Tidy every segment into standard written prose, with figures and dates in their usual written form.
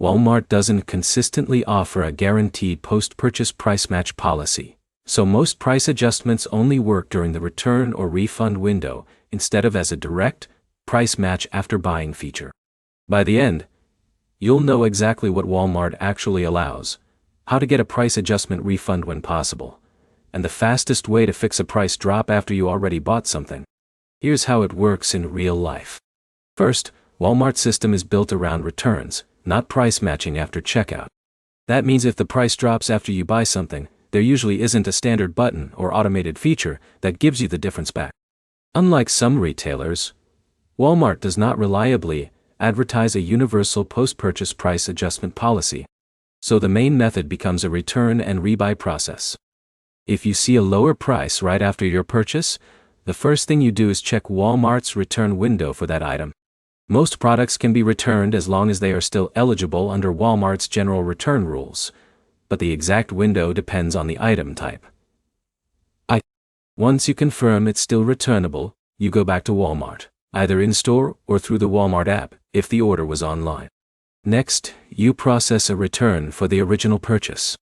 Walmart doesn't consistently offer a guaranteed post-purchase price match policy, so most price adjustments only work during the return or refund window instead of as a direct price match after buying feature. By the end, you'll know exactly what Walmart actually allows, how to get a price adjustment refund when possible, and the fastest way to fix a price drop after you already bought something. Here's how it works in real life. First, Walmart's system is built around returns, not price matching after checkout. That means if the price drops after you buy something, there usually isn't a standard button or automated feature that gives you the difference back. Unlike some retailers, Walmart does not reliably advertise a universal post-purchase price adjustment policy, so the main method becomes a return and rebuy process. If you see a lower price right after your purchase, the first thing you do is check Walmart's return window for that item. Most products can be returned as long as they are still eligible under Walmart's general return rules, but the exact window depends on the item type. Once you confirm it's still returnable, you go back to Walmart, either in-store or through the Walmart app, if the order was online. Next, you process a return for the original purchase.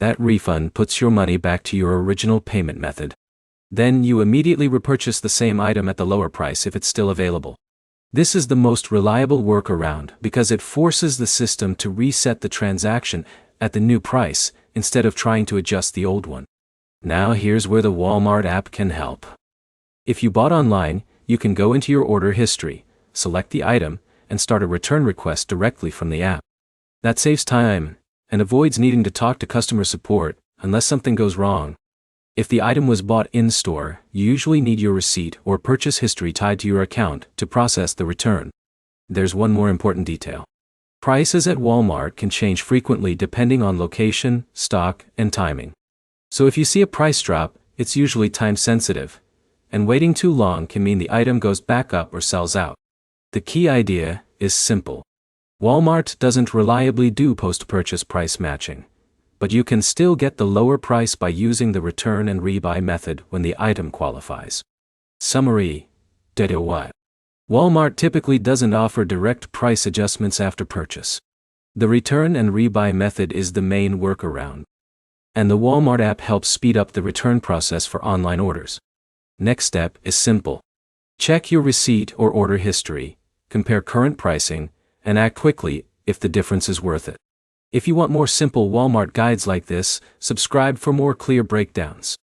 That refund puts your money back to your original payment method. Then you immediately repurchase the same item at the lower price if it's still available. This is the most reliable workaround because it forces the system to reset the transaction at the new price instead of trying to adjust the old one. Now here's where the Walmart app can help. If you bought online, you can go into your order history, select the item, and start a return request directly from the app. That saves time and avoids needing to talk to customer support unless something goes wrong. If the item was bought in-store, you usually need your receipt or purchase history tied to your account to process the return. There's one more important detail. Prices at Walmart can change frequently depending on location, stock, and timing. So if you see a price drop, it's usually time-sensitive, and waiting too long can mean the item goes back up or sells out. The key idea is simple. Walmart doesn't reliably do post-purchase price matching, but you can still get the lower price by using the return and rebuy method when the item qualifies. Summary: Walmart typically doesn't offer direct price adjustments after purchase. The return and rebuy method is the main workaround, and the Walmart app helps speed up the return process for online orders. Next step is simple. Check your receipt or order history, compare current pricing, and act quickly if the difference is worth it. If you want more simple Walmart guides like this, subscribe for more clear breakdowns.